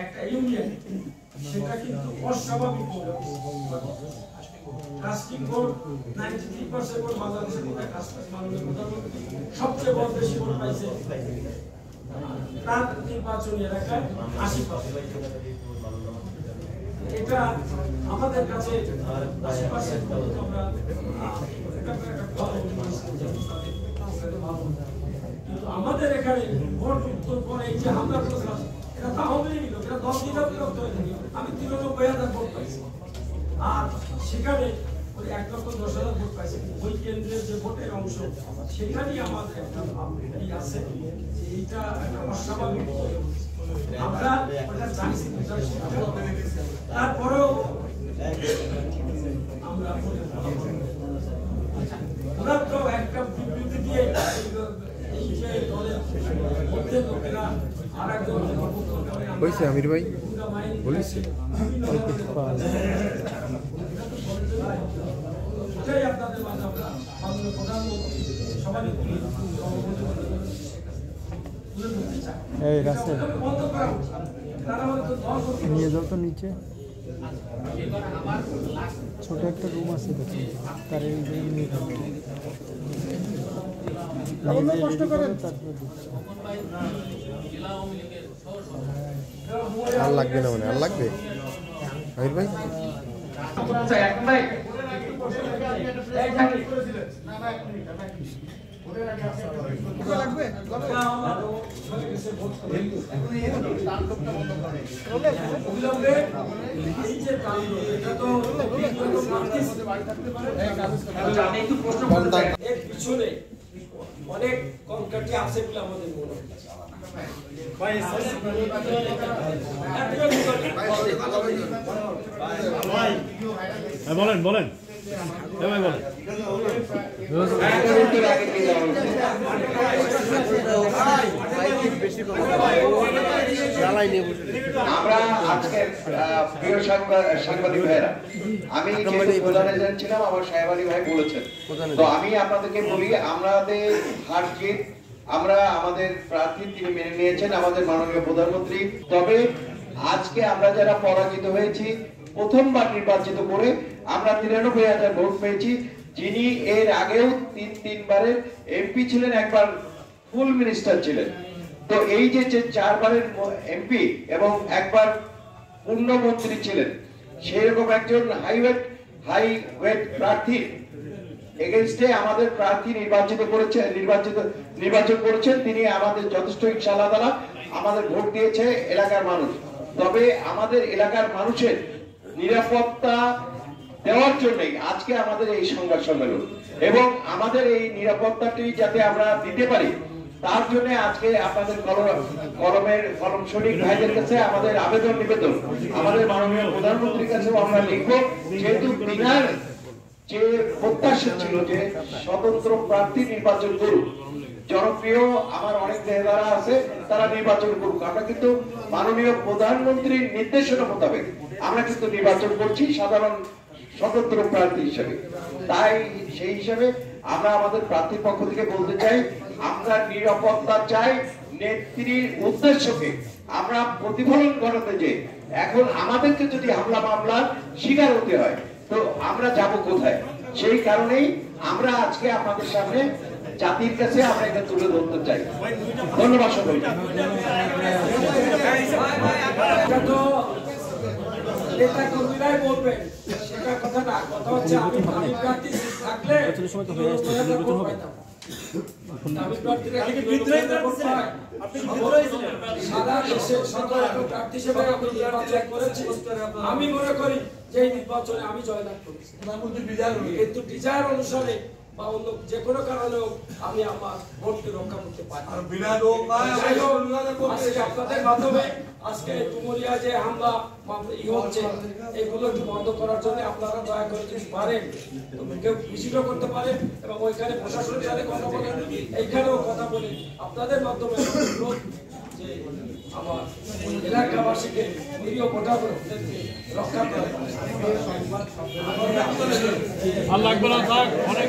একটা ইউনিয়ন সেটা কিন্তু অস্বাভাবিক কাস্টিং ভোট 93% ভোট বাংলাদেশের মধ্যে কাস্টিং মাননীয় প্রধানমন্ত্রী সবচেয়ে বড় বেশি ভোট পাইছে তার নির্বাচনী এলাকায় 80%। এটা আমাদের কাছে 80% আমরা কিন্তু আমাদের এখানে ভোট উত্তর পরে এই যে হামলা করলাম এটা তাহলে নিল এটা 10 দিন বিরক্ত হয়ে গেল। আমি 93,000 ভোট পাইছি আর সেখানে ওই 1,10,000 ভোট পাইছি। ওই কেন্দ্রের যে ভোটের অংশ সেখানেই আমাদের একটা আছে যে এইটা একটা অস্বাভাবিক। আমরা ওটা জানি তারপরেও আমরা ওরা তো একটা বিবৃতি দিয়ে এই যে দলের মধ্যে লোকেরা আর একজন বলছে আমির ভাই বলেছে সেটাই আপনাদের মাঝে আমরা মাননীয় প্রধানমন্ত্রী সবাই এই রাস্তা নিয়ে যাও তো নিচে ছোট একটা রুম আছে দেখুন তার নিয়ে যাও কষ্ট করেন আর লাগবে না মানে আর লাগবে আমির ভাই অনেক কনকাটি আছে বলে আমাদের মনে বলেন বলেন বলেন আমরা আজকে প্রিয় সাংবাদিক ভাইরা আমি প্রধানে জানছিলাম আমার সাহেব আলী ভাই বলেছেন তো আমি আপনাদেরকে বলি আমাদের হার জিত আমরা আমাদের প্রার্থী তিনি মেনে নিয়েছেন আমাদের মাননীয় প্রধানমন্ত্রী। তবে আজকে আমরা যারা পরাজিত হয়েছি প্রথমবার নির্বাচিত করে আমরা 93,000 ভোট পেয়েছি। যিনি এর আগেও তিনবারের এমপি ছিলেন, একবার ফুল মিনিস্টার ছিলেন। তো এই যে 4বারের এমপি এবং একবার পূর্ণমন্ত্রী ছিলেন সেরকম একজন হাইওয়েট প্রার্থী এগেইনস্টে আমাদের প্রার্থী নির্বাচন করেছেন। তিনি আমাদের যথেষ্ট ইনশাআল্লাহ তাআলা আমাদের ভোট দিয়েছে এলাকার মানুষ। তবে আমাদের এলাকার মানুষের নিরাপত্তা দেওয়ার জন্যই আজকে আমাদের এই সংবাদ সম্মেলন এবং আমাদের এই নিরাপত্তাটি যাতে আমরা দিতে পারি তার জন্য আজকে আপনাদের কলম শরীফ ভাইদের কাছে আমাদের আবেদন নিবেদন আমাদের মাননীয় প্রধানমন্ত্রীর কাছেও আমরা লিখব, যেহেতু বিনার যে প্রত্যাশা ছিল যে স্বতন্ত্র প্রার্থী নির্বাচন করুক, জনপ্রিয় আমার অনেক নেতারা আছে তারা নির্বাচন করুক। আমরা কিন্তু মাননীয় প্রধানমন্ত্রীর নির্দেশনা মোতাবেক আমরা কিন্তু নির্বাচন করছি সাধারণ স্বতন্ত্র প্রার্থী হিসেবে। তাই সেই হিসেবে আমরা আমাদের প্রার্থীর পক্ষ থেকে বলতে চাই আমরা নিরাপত্তা চাই। নেত্রীর উদ্দেশ্যকে আমরা প্রতিফলন ঘটাতে যে এখন আমাদেরকে যদি হামলা মামলার শিকার হতে হয় তো আমরা যাব কোথায়? সেই কারণেই আমরা আজকে আপনাদের সামনে জাতির কাছে আমরা এটা তুলে ধরতে চাই। ধন্যবাদ সবাই। নেতা কর্মীরাই বলবেন সেটা কথা না, কথা হচ্ছে আমি প্রার্থী থাকলে আমি মনে করি যে নির্বাচনে আমি জয়লাভ করেছি, কিন্তু ডিজায়ার অনুসারে বা অন্য যে কোনো কারণে আমি আমার ভোটকে রক্ষা করতে পারি। আপনাদের মাধ্যমে আজকে ডুমুরিয়া যে হামলা হচ্ছে এগুলো একটু বন্ধ করার জন্য আপনারা দয়া করে যদি পারেন কেউ ভিজিটও করতে পারেন এবং ওইখানে প্রশাসনের সাথে কথা বলেন, এইখানেও কথা বলে আপনাদের মাধ্যমে যে আমার এলাকাবাসীকে নিরীহ ভোটারদেরকে রক্ষা করে। আল্লাহ আকবার। অনেক